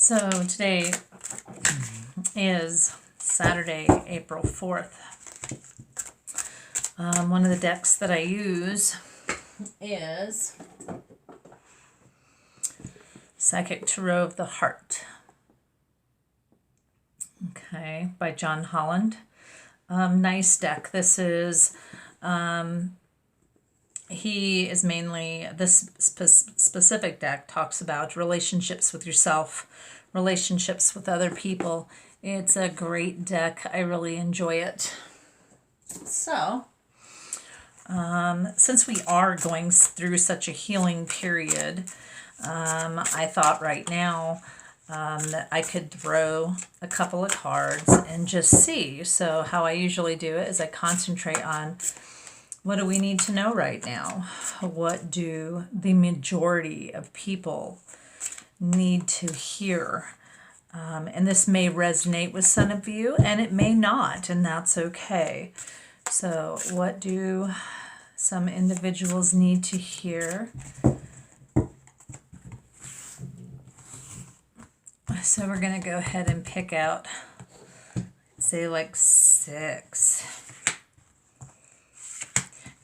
So today is Saturday, April 4th. One of the decks that I use is Psychic Tarot of the Heart. Okay, by John Holland. Nice deck. This is, he is mainly, this specific deck talks about relationships with yourself, relationships with other people. It's a great deck. I really enjoy it. So, since we are going through such a healing period, I thought right now that I could throw a couple of cards and just see. So how I usually do it is I concentrate on what do we need to know right now? What do the majority of people need to hear? And this may resonate with some of you, and it may not, and that's okay. So what do some individuals need to hear? So we're going to go ahead and pick out, say, like 6.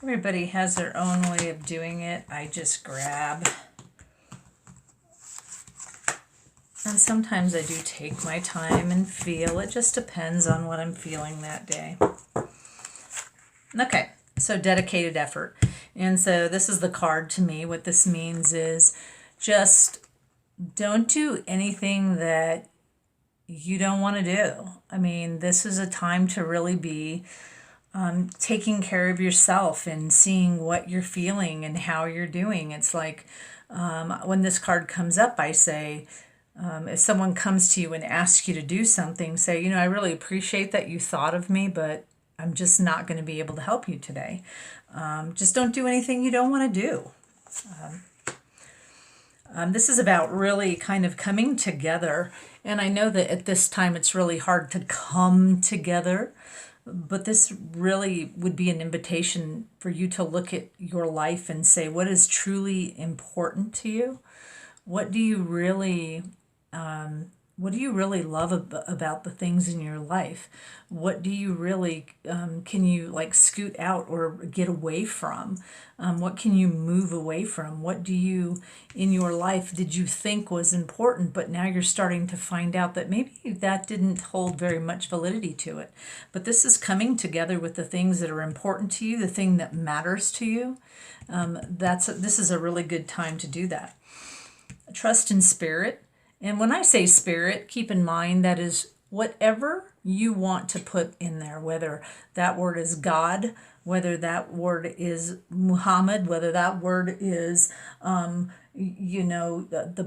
Everybody has their own way of doing it. I just grab. And sometimes I do take my time and feel. It just depends on what I'm feeling that day. Okay, so dedicated effort. And so this is the card to me. What this means is just don't do anything that you don't want to do. I mean, this is a time to really be taking care of yourself and seeing what you're feeling and how you're doing. It's like when this card comes up, I say, if someone comes to you and asks you to do something, say, you know, I really appreciate that you thought of me, but I'm just not going to be able to help you today. Just don't do anything you don't want to do. This is about really kind of coming together. And I know that at this time it's really hard to come together, but this really would be an invitation for you to look at your life and say, what is truly important to you? What do you really love about the things in your life? What do you really, can you like scoot out or get away from? What can you move away from? What do you, in your life, did you think was important, but now you're starting to find out that maybe that didn't hold very much validity to it. But this is coming together with the things that are important to you, the thing that matters to you. This is a really good time to do that. Trust in spirit. And when I say spirit, keep in mind that is whatever you want to put in there, whether that word is God, whether that word is Muhammad, whether that word is, the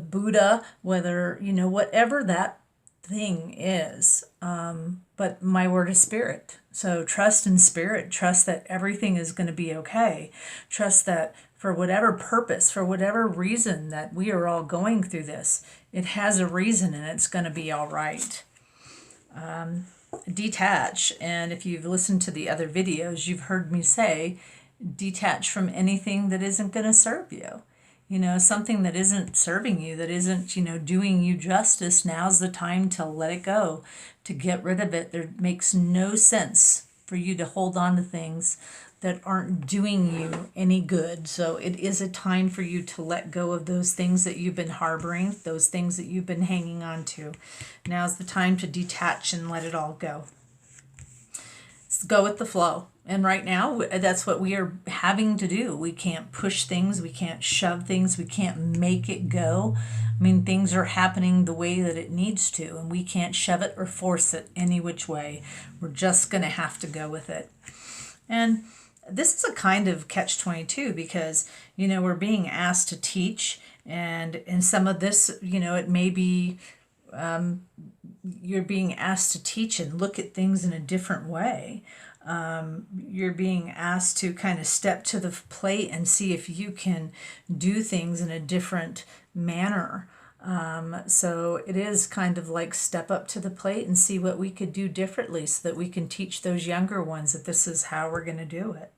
Buddha, whether, whatever that thing is. But my word is spirit. So trust in spirit. Trust that everything is going to be okay. Trust that for whatever purpose, for whatever reason that we are all going through this, it has a reason and it's going to be all right. Detach. And if you've listened to the other videos, you've heard me say, detach from anything that isn't going to serve you. Something that isn't serving you, that isn't, doing you justice, now's the time to let it go, to get rid of it. There makes no sense for you to hold on to things that aren't doing you any good. So it is a time for you to let go of those things that you've been harboring, those things that you've been hanging on to. Now's the time to detach and let it all go. Go with the flow. And right now, that's what we are having to do. We can't push things. We can't shove things. We can't make it go. I mean, things are happening the way that it needs to, and we can't shove it or force it any which way. We're just going to have to go with it. And this is a kind of catch-22 because, we're being asked to teach, and in some of this, it may be you're being asked to teach and look at things in a different way. You're being asked to kind of step to the plate and see if you can do things in a different manner. So it is kind of like step up to the plate and see what we could do differently so that we can teach those younger ones that this is how we're going to do it.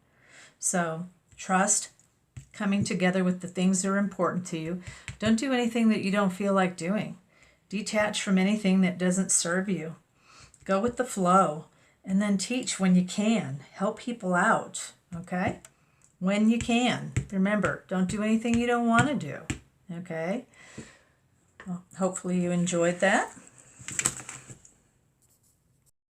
So trust, coming together with the things that are important to you. Don't do anything that you don't feel like doing. Detach from anything that doesn't serve you. Go with the flow. And then teach when you can. Help people out, okay? When you can. Remember, don't do anything you don't want to do, okay? Well, hopefully you enjoyed that.